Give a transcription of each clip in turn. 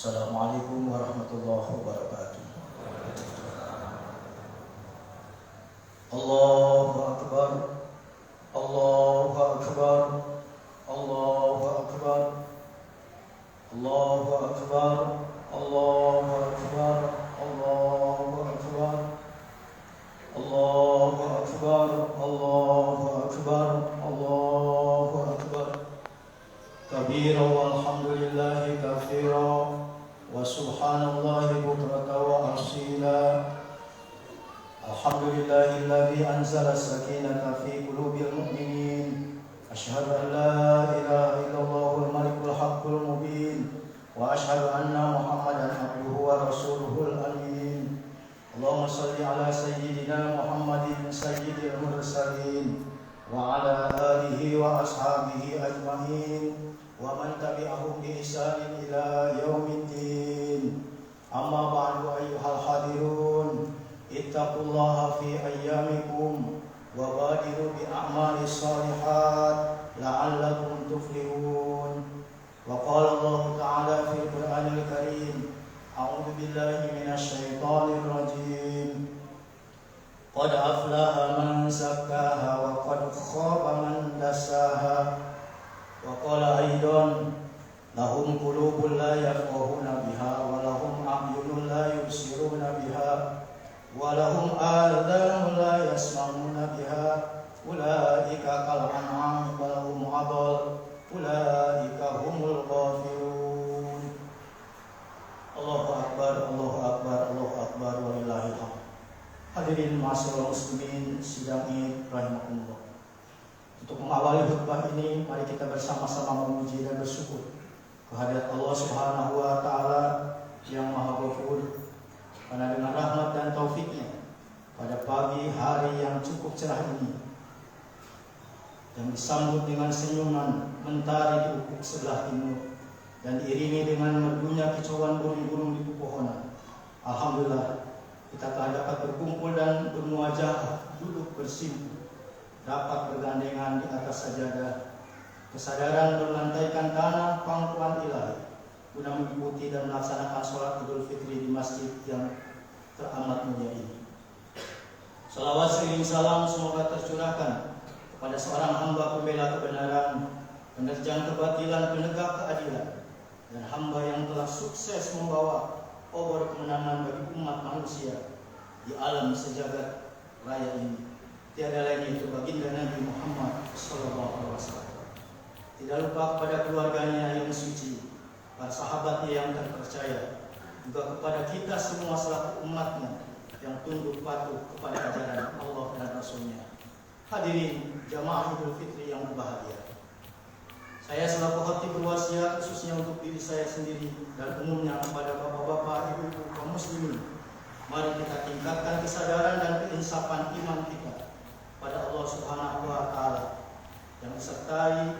Assalamualaikum warahmatullahi wabarakatuh. Allahu Akbar, Allahu Akbar, Allahu Akbar, Allahu Akbar, Allahu Akbar, Allahu Akbar, Allahu Akbar, Allahu Akbar, Allahu Akbar. Kabira walhamdulillahi katsira wa subhanallahi bukratan wa asila. Alhamdulillahilladzi anzala sakinata fi qulubil mu'minin. Asyhadu an la ilaha illallahul malikul haqqul mubin wa asyhadu anna Muhammadan abduhu wa rasuluhul amin. Allahumma shalli ala sayyidina Muhammadin sayyidil mursalin wa ala alihi wa ashabihi ajmain wa man tabi'ahum bi ihsanin ila yaumiddin. Amma ba'du ayyuhal hadirun, ittaqullaha fi ayyamikum wa badiru bi a'malis shalihat la'allakum tuflihun. Wa qala Allah ta'ala fil Qur'anil Karim, a'udzu billahi minasy syaithanir rajim. Qad aflaha man zakkaha wa qad khaba man dassaha. Wa qala aidan lahum qulubun la yafqahuna biha wa lahum a'yunun la yubsiruna biha wa lahum adhanun la yasma'una biha ulaika kal an'am bal hum adall ulaika humul ghafilun. Allahu akbar, Allahu akbar, Allahu akbar, walillahil hamd. Hadirin ma'asyiral muslimin sidang Id rahimakumullah. Untuk mengawali khutbah ini, mari kita bersama-sama memuji dan bersyukur kehadirat Allah Subhanahu wa taala yang Maha Ghafur, karena dengan rahmat dan taufiknya pada pagi hari yang cukup cerah ini yang disambut dengan senyuman mentari di ufuk sebelah timur dan diiringi dengan merdunya kicauan burung-burung di pepohonan, alhamdulillah kita telah dapat berkumpul dan bermuajah, duduk bersimpuh, dapat bergandengan di atas sajadah, kesadaran berlantaikan tanah pangkuan ilahi guna mengikuti dan melaksanakan sholat Idul Fitri di masjid yang teramat mulia ini. Salawat seiring salam semoga tercurahkan kepada seorang hamba pembela kebenaran, penerjang kebatilan, penegak keadilan, dan hamba yang telah sukses membawa obor kemenangan bagi umat manusia di alam sejagat raya ini. Tiada lain itu baginda Nabi Muhammad SAW. Tidak lupa kepada keluarganya yang suci, para sahabatnya yang terpercaya, juga kepada kita semua selaku umatnya yang tunduk patuh kepada ajaran Allah dan Rasulnya. Hadirin jamaah Idul Fitri yang berbahagia, saya selaku khatib berwasiat khususnya untuk diri saya sendiri dan umumnya kepada bapak-bapak, ibu-ibu kaum muslimin. Mari kita tingkatkan kesadaran dan keinsafan iman kita pada Allah Subhanahu wa taala yang disertai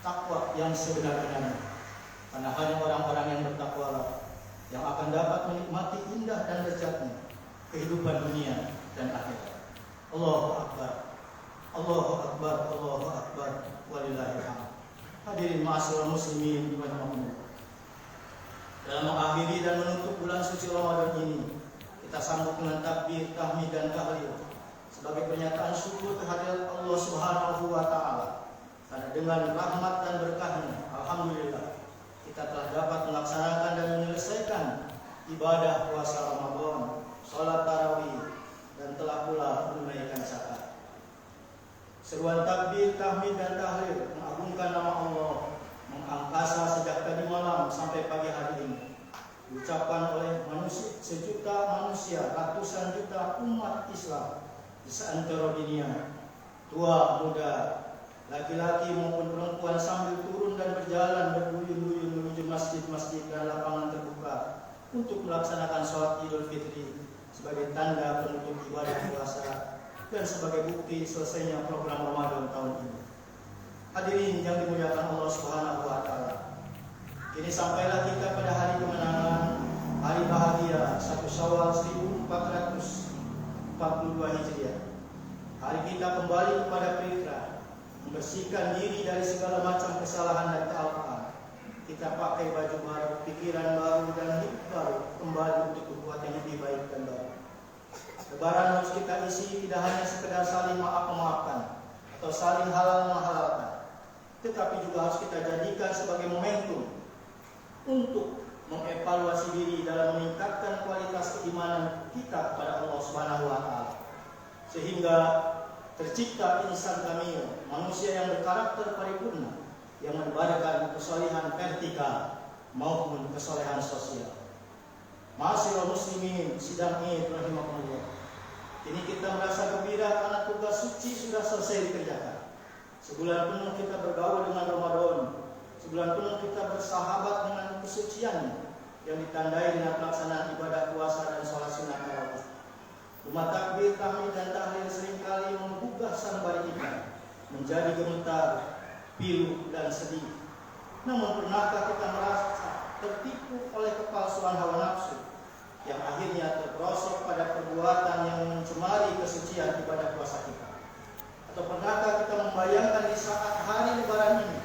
takwa yang sebenar-benarnya. Karena hanya orang-orang yang bertakwa yang akan dapat menikmati indah dan lezatnya kehidupan dunia dan akhirat. Allahu akbar, Allahu akbar, Allahu akbar, walillahil hamd. Hadirin ma'asyiral muslimin rahimakumullah. Dalam mengakhiri dan menutup bulan suci Ramadan ini, kita sambut dengan takbir, tahmid dan tahlil sebagai pernyataan syukur kehadirat Allah Subhanahu wa taala. Karena dengan rahmat dan berkahnya, alhamdulillah, kita telah dapat melaksanakan dan menyelesaikan ibadah puasa Ramadan, salat tarawih, dan telah pula menunaikan zakat. Seruan takbir, tahmid dan tahlil mengagungkan nama Allah mengangkasa sejak tadi malam sampai pagi hari ini, diucapkan oleh manusia, sejuta manusia, ratusan juta umat Islam di seantero dunia, tua, muda, laki-laki maupun perempuan, sambil turun dan berjalan berduyun-duyun menuju masjid-masjid dan lapangan terbuka untuk melaksanakan sholat Idul Fitri sebagai tanda penutup ibadah puasa dan sebagai bukti selesainya program Ramadan tahun ini. Hadirin yang dimuliakan Allah Subhanahu wa taala, kini sampailah kita pada hari kemenangan, hari bahagia 1 Syawal 1442 Hijriah. Hari kita kembali kepada fitrah, membersihkan diri dari segala macam kesalahan dan kealpaan, kita pakai baju baru, pikiran baru, dan hidup baru kembali untuk berbuat yang lebih baik dan baru. Lebaran harus kita isi tidak hanya sekedar saling maaf-memaafkan atau saling halal menghalalkan, tetapi juga harus kita jadikan sebagai momentum untuk mengevaluasi diri dalam meningkatkan kualitas keimanan kita kepada Allah Subhanahu wa Ta'ala, sehingga tercipta insan kamil, manusia yang berkarakter paripurna, yang menebarkan kesolehan vertikal maupun kesolehan sosial. Ma'asyiral muslimin, sidang Id rahimakumullah. Kini kita merasa gembira karena tugas suci sudah selesai dikerjakan. Sebulan penuh kita bergaul dengan Ramadan. Sebulan penuh kita bersahabat dengan kesuciannya yang ditandai dengan pelaksanaan ibadah puasa dan sholat sunat tarawih. Umat takbir, tahmid dan tahlil seringkali menggugah sanubari kita menjadi gemetar, pilu dan sedih. Namun pernahkah kita merasa tertipu oleh kepalsuan hawa nafsu yang akhirnya terperosok pada perbuatan yang mencemari kesucian ibadah puasa kita? Atau pernahkah kita membayangkan di saat hari Lebaran ini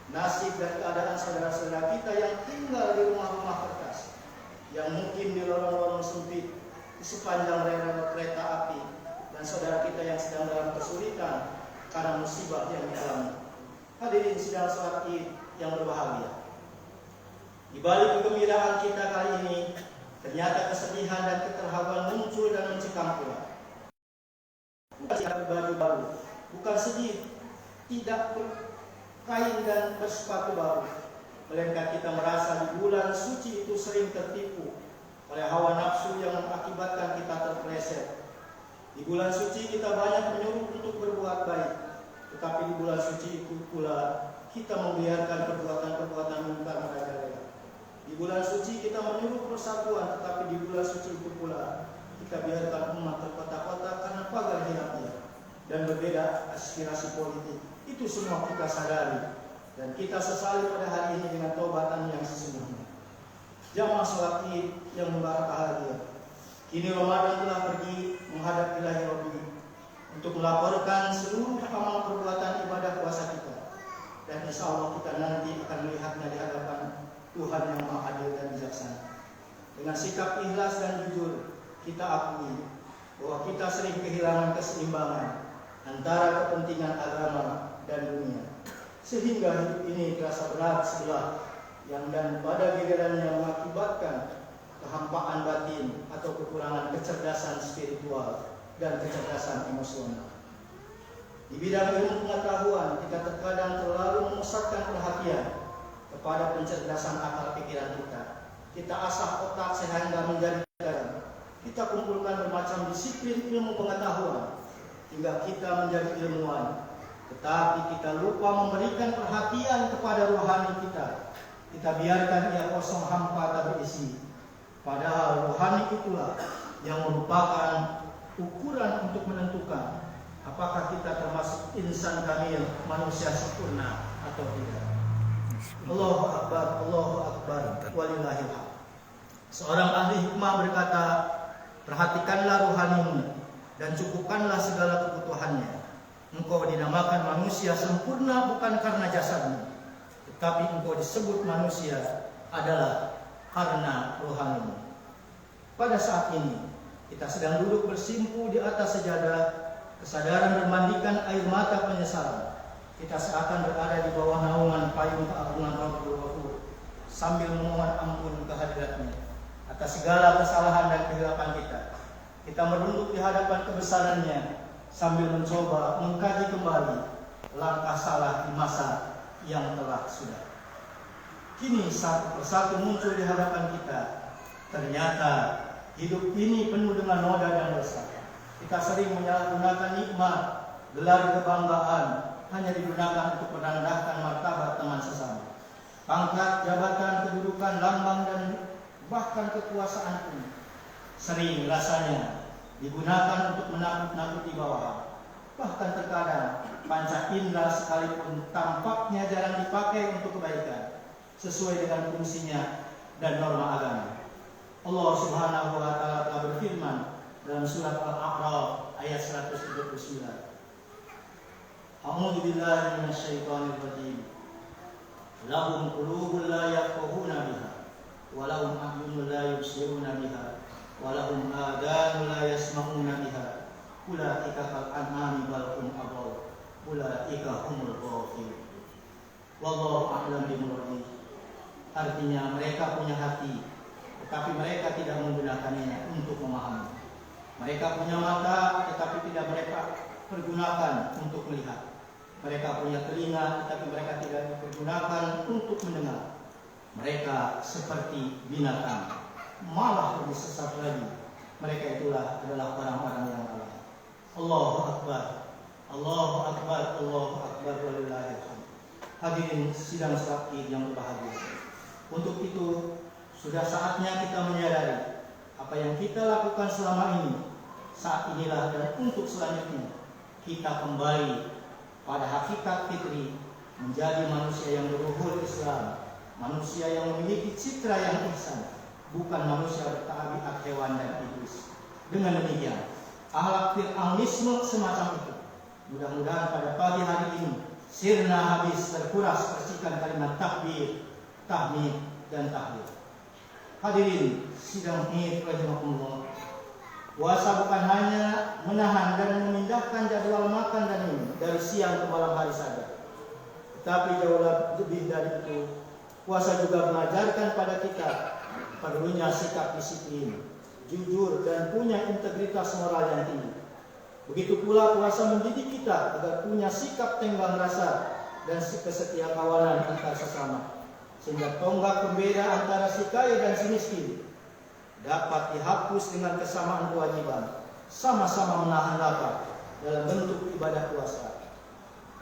nasib dan keadaan saudara-saudara kita yang tinggal di rumah-rumah kertas, yang mungkin di lorong-lorong sempit di sepanjang rel kereta api, dan saudara kita yang sedang dalam kesulitan karena musibah yang dialami? Hadirin sidang salat Id yang berbahagia, di balik kegembiraan kita kali ini, ternyata kesedihan dan keterharuan muncul dan mencekam pula. Bukan tidak baju baru, bukan sedih tidak berkain dan bersepatu baru, melainkan kita merasa di bulan suci itu sering tertipu oleh hawa nafsu yang mengakibatkan kita terpeleset. Di bulan suci kita banyak menyuruh untuk berbuat baik, tetapi di bulan suci itu pula kita membiarkan perbuatan-perbuatan munkar merajalela. Di bulan suci kita menyuruh persatuan, tetapi di bulan suci itu pula kita biarkan umat terkotak-kotak karena pagar hierarki dan berbeda aspirasi politik. Itu semua kita sadari dan kita sesali pada hari ini dengan taubatan yang sesungguhnya. Jamaah sholat Id yang berbahagia, kini Ramadan telah pergi menghadap ilahi Rabbi untuk melaporkan seluruh amal perbuatan ibadah puasa kita, dan insya Allah kita nanti akan melihatnya di hadapan Tuhan yang Maha Adil dan bijaksana. Dengan sikap ikhlas dan jujur, kita akui bahwa kita sering kehilangan keseimbangan antara kepentingan agama dan dunia, sehingga hidup ini terasa berat sebelah, yang dan pada gilirannya mengakibatkan kehampaan batin atau kekurangan kecerdasan spiritual dan kecerdasan emosional. Di bidang ilmu pengetahuan, kita terkadang terlalu memusatkan perhatian kepada pencerdasan akal pikiran kita. Kita asah otak sehingga menjadi garam. Kita kumpulkan bermacam disiplin ilmu pengetahuan hingga kita menjadi ilmuwan, tetapi kita lupa memberikan perhatian kepada rohani kita. Kita biarkan ia kosong hampa tak berisi. Padahal rohani itulah yang merupakan ukuran untuk menentukan apakah kita termasuk insan kamil, manusia sempurna atau tidak. Allahu Akbar, Allahu Akbar, walillahil hamd. Seorang ahli hikmah berkata, perhatikanlah rohanimu dan cukupkanlah segala kebutuhannya. Engkau dinamakan manusia sempurna bukan karena jasadmu, tetapi engkau disebut manusia adalah karena rohanimu. Pada saat ini kita sedang duduk bersimpu di atas sejadah, kesadaran bermandikan air mata penyesalan. Kita seakan berada di bawah naungan payung keagungan Rabbul Ghafur, sambil memohon ampun kehadiratnya atas segala kesalahan dan kehilafan kita. Kita merunduk di hadapan kebesarannya sambil mencoba mengkaji kembali langkah salah di masa yang telah sudah. Kini satu persatu muncul di hadapan kita. Ternyata hidup ini penuh dengan noda dan dosa. Kita sering menyalahgunakan nikmat, gelar kebanggaan hanya digunakan untuk merendahkan martabat teman sesama. Pangkat, jabatan, kedudukan, lambang dan bahkan kekuasaan pun sering rasanya digunakan untuk menakut-nakuti bawahan. Bahkan terkadang panca indera sekalipun tampaknya jarang dipakai untuk kebaikan sesuai dengan fungsinya dan norma agama. Allah Subhanahu wa taala telah berfirman dalam surat Al-A'raf ayat 139. A'udzu billahi minasyaitonir rajim. lahum qulubun la yafqahuna biha wa lahum a'yunun la yubsiruna biha wa lahum adhanun la yasma'una biha ulaika kal an'ami bal hum adall ulaika humul ghafilun. Wallahu a'lam bimuradi. Artinya mereka punya hati, tetapi mereka tidak menggunakannya untuk memahami. Mereka punya mata, tetapi tidak mereka pergunakan untuk melihat. Mereka punya telinga, tetapi mereka tidak dipergunakan untuk mendengar. Mereka seperti binatang, malah lebih sesat lagi. Mereka itulah adalah orang-orang yang lalai. Allahu Akbar, Allahu Akbar, Allahu Akbar, walillahil hamd. Hadirin sidang salat Id yang berbahagia. Untuk itu sudah saatnya kita menyadari apa yang kita lakukan selama ini. Saat inilah dan untuk selanjutnya kita kembali pada hakikat fitri, menjadi manusia yang beruhul Islam, manusia yang memiliki citra yang ihsan, bukan manusia bertabiat hewan dan iblis. Dengan demikian, akhlak fir'aunisme semacam itu mudah-mudahan pada pagi hari ini sirna habis, terkuras, bersihkan kalimat takbir, tahmid dan tahlil. Hadirin sidang Id rahimakumullah. Puasa bukan hanya menahan dan memindahkan jadwal makan dan minum dari siang ke malam hari saja, tetapi jauh lebih dari itu. Puasa juga mengajarkan pada kita perlunya sikap disiplin, jujur, dan punya integritas moral yang tinggi. Begitu pula puasa mendidik kita agar punya sikap tenggang rasa dan kesetiaan kawanan antar sesama, sehingga tonggak pembeda antara si kaya dan si miskin dapat dihapus dengan kesamaan kewajiban, sama-sama menahan lapar dalam bentuk ibadah puasa.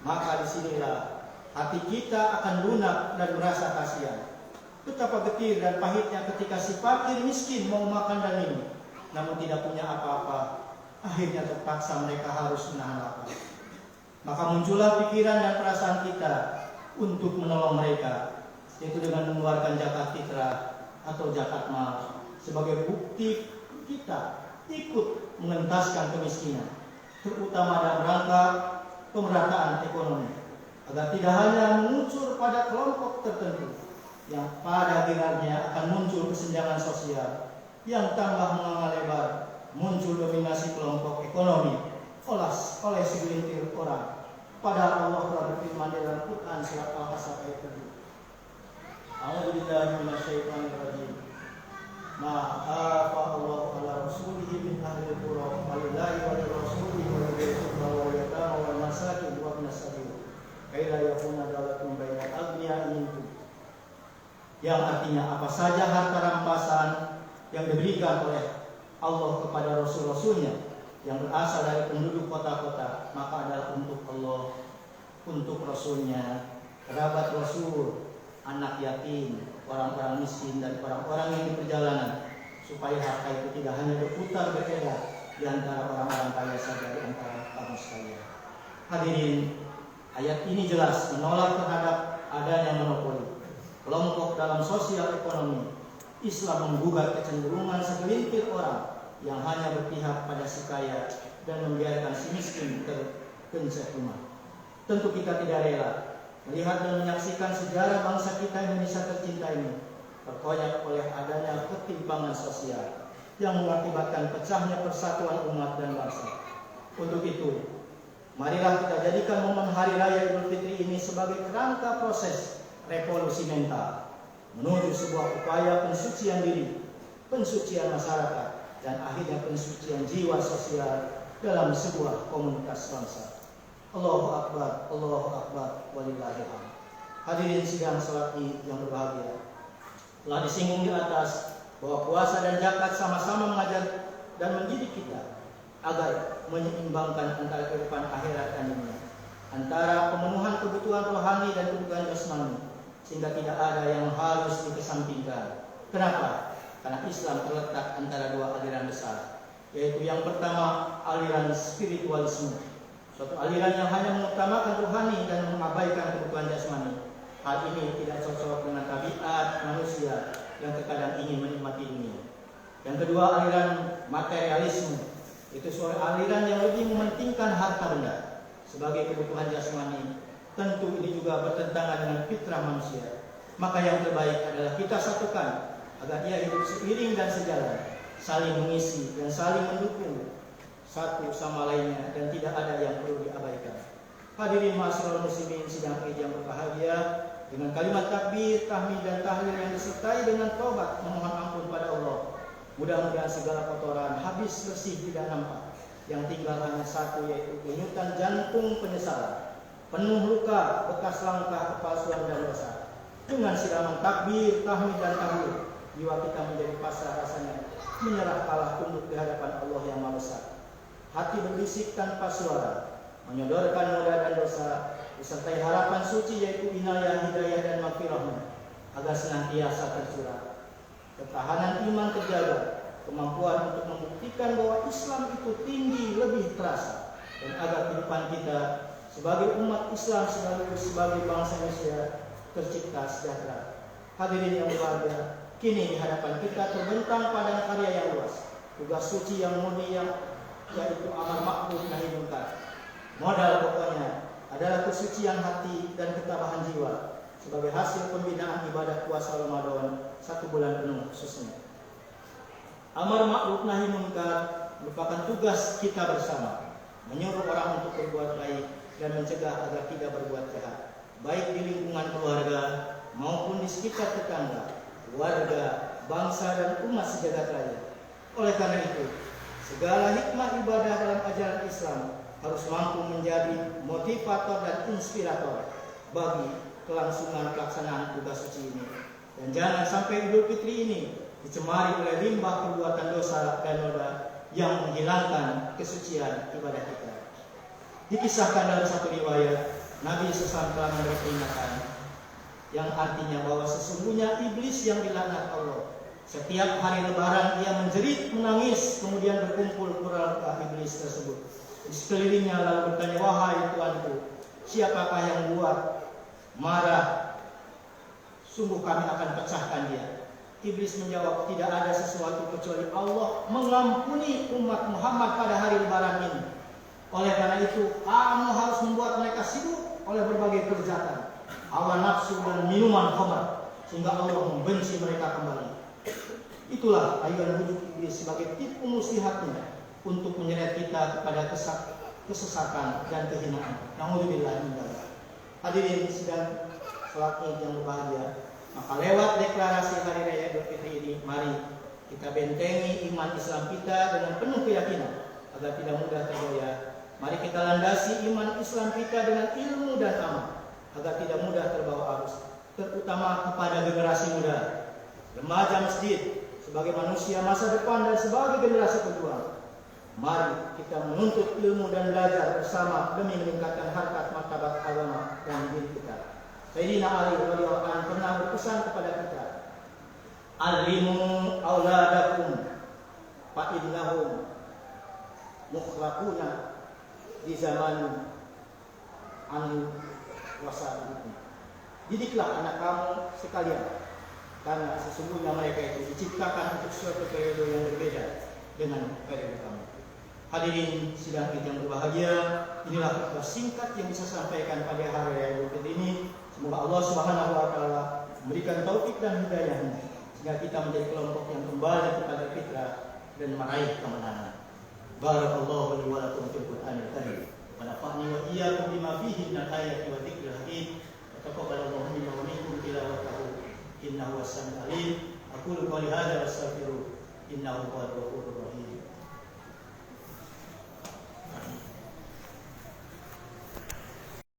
Maka disinilah hati kita akan lunak dan merasa kasihan. Betapa getir dan pahitnya ketika si fakir miskin mau makan dan minum, namun tidak punya apa-apa. Akhirnya terpaksa mereka harus menahan lapar. Maka muncullah pikiran dan perasaan kita untuk menolong mereka, yaitu dengan mengeluarkan zakat fitrah atau zakat mal sebagai bukti kita ikut mengentaskan kemiskinan, terutama dalam rangka pemerataan ekonomi, agar tidak hanya menguncur pada kelompok tertentu yang pada akhirnya akan muncul kesenjangan sosial yang tambah menganga lebar, muncul dominasi kelompok ekonomi oleh segelintir orang. Padahal Allah telah berfirman dalam Quran surat Al-Hasr ayat 7. A'udzubillahi minasyaitonirrajim. Ma afa Allah ala rasulihi min ahli al-qura walillahi wa lirrasuli wa lirrasuli wa yatama wal masakin wa ibnas sabil kay la yakuna dalatun bainal aghniyai minkum. Yang artinya apa saja harta rampasan yang diberikan oleh Allah kepada rasul-rasulnya yang berasal dari penduduk kota-kota, maka adalah untuk Allah, untuk rasulnya, kerabat rasul, anak yatim, orang-orang miskin, dan orang-orang yang di perjalanan, supaya harta itu tidak hanya berputar beredar di antara orang-orang kaya saja, di antara kamu sekalian. Hadirin, ayat ini jelas menolak terhadap adanya monopoli kelompok dalam sosial ekonomi. Islam menggugat kecenderungan segelintir orang yang hanya berpihak pada si kaya dan membiarkan si miskin terpencet rumah. Tentu kita tidak rela melihat dan menyaksikan sejarah bangsa kita Indonesia tercinta ini terkoyak oleh adanya ketimpangan sosial yang mengakibatkan pecahnya persatuan umat dan bangsa. Untuk itu, marilah kita jadikan momen Hari Raya Idul Fitri ini sebagai kerangka proses revolusi mental menuju sebuah upaya pensucian diri, pensucian masyarakat, dan akhirnya pensucian jiwa sosial dalam sebuah komunitas bangsa. Allahu Akbar, Allahu Akbar, walillahil hamd. Hadirin sidang salat Id yang berbahagia. Telah disinggung di atas bahwa puasa dan zakat sama-sama mengajar dan mendidik kita agar menyeimbangkan antara kehidupan akhirat dan dunia, antara pemenuhan kebutuhan rohani dan kebutuhan jasmani, sehingga tidak ada yang harus dikesampingkan. Kenapa? Karena Islam terletak antara dua aliran besar, yaitu yang pertama aliran spiritualisme, suatu aliran yang hanya mengutamakan rohani dan mengabaikan kebutuhan jasmani. Hal ini tidak cocok dengan tabiat manusia yang terkadang ingin menikmati dunia. Yang kedua aliran materialisme, itu suatu aliran yang lebih mementingkan harta benda sebagai kebutuhan jasmani tentu ini juga bertentangan dengan fitrah manusia. Maka yang terbaik adalah kita satukan agar ia hidup seiring dan sejalan, saling mengisi dan saling mendukung satu sama lainnya, dan tidak ada yang perlu diabaikan. Hadirin ma'asyiral muslimin sidang Id yang berbahagia, dengan kalimat takbir, tahmid dan tahlil yang disertai dengan taubat memohon ampun pada Allah, mudah-mudahan segala kotoran habis bersih tidak nampak. Yang tinggal hanya satu, yaitu denyutan jantung penyesalan, penuh luka bekas langkah kepalsuan dan dosa. Dengan siraman takbir, tahmid dan tahlil, jiwa kita menjadi pasrah rasanya, menyerah kalah tunduk di hadapan Allah yang Maha Besar. Hati berbisik tanpa suara, menyodorkan noda dan dosa, disertai harapan suci yaitu inayah, hidayah dan maghfirahnya, agar senantiasa tercurah. Ketahanan iman terjaga, kemampuan untuk membuktikan bahwa Islam itu tinggi lebih terasa, dan agar kehidupan kita sebagai umat Islam sebagai bangsa Indonesia tercipta sejahtera. Hadirin yang berbahagia, kini di hadapan kita terbentang padang karya yang luas, tugas suci yang murni yaitu amar ma'ruf nahi munkar. Modal pokoknya adalah kesucian hati dan ketabahan jiwa sebagai hasil pembinaan ibadah puasa Ramadan 1 bulan penuh khususnya. Amar ma'ruf nahi munkar merupakan tugas kita bersama, menyuruh orang untuk berbuat baik dan mencegah agar tidak berbuat jahat, baik di lingkungan keluarga maupun di sekitar tetangga, warga, bangsa dan umat sejagat raya. Oleh karena itu, segala hikmah ibadah dalam ajaran Islam harus mampu menjadi motivator dan inspirator bagi kelangsungan pelaksanaan tugas suci ini. Dan jangan sampai Idul Fitri ini dicemari oleh limbah perbuatan dosa dan noda yang menghilangkan kesucian ibadah kita. Dikisahkan dalam satu riwayat, Nabi SAW telah memberi peringatan yang artinya bahwa sesungguhnya iblis yang dilaknat Allah, setiap hari lebaran ia menjerit, menangis, kemudian berkumpul pura-pura iblis tersebut di sekelilingnya, lalu bertanya, wahai Tuanku, siapakah yang buat marah? Sungguh kami akan pecahkan dia. Iblis menjawab, tidak ada sesuatu kecuali Allah mengampuni umat Muhammad pada hari lebaran ini. Oleh karena itu, kamu harus membuat mereka sibuk oleh berbagai kejahatan, hawa nafsu dan minuman khamar, sehingga Allah membenci mereka kembali. Itulah ayunan bujuk iblis sebagai tipu muslihatnya untuk menyeret kita kepada kesesatan dan kehinaan. Na'udzubillah min dzalik. Hadirin sidang salat Id yang berbahagia, maka lewat deklarasi hari raya Idul Fitri ini, mari kita bentengi iman Islam kita dengan penuh keyakinan agar tidak mudah tergoyah. Mari kita landasi iman Islam kita dengan ilmu dan amal agar tidak mudah terbawa arus, terutama kepada generasi muda, remaja masjid, sebagai manusia masa depan dan sebagai generasi pejuang. Mari kita menuntut ilmu dan belajar bersama demi meningkatkan harkat martabat agama dan diri kita. Sayyidina Ali radhiyallahu anhu pernah berpesan kepada kita, "Alimu auladakum fa innahum mukhlaquna di zaman anu wasaikum." Didiklah anak kamu sekalian, karena sesungguhnya mereka itu diciptakan untuk suatu periode yang berbeda dengan periode kamu. Hadirin sidang Id yang berbahagia, inilah khutbah singkat yang bisa sampaikan pada hari raya Idul Fitri ini. Semoga Allah Subhanahu wa taala memberikan taufik dan hidayahnya sehingga kita menjadi kelompok yang kembali kepada fitrah dan meraih kemenangan. Barakallahu li wa lakum fil Qur'anil karim. Wa nafa'ni wa iyyakum bima fihi minal ayati wa dzikril hakim. Taqabbalallahu minna wa minkum tilawatahu innahu was-sami'ul 'alim. Aqulu qawli hadza wa astaghfiru innahu huwal ghafurur rahim.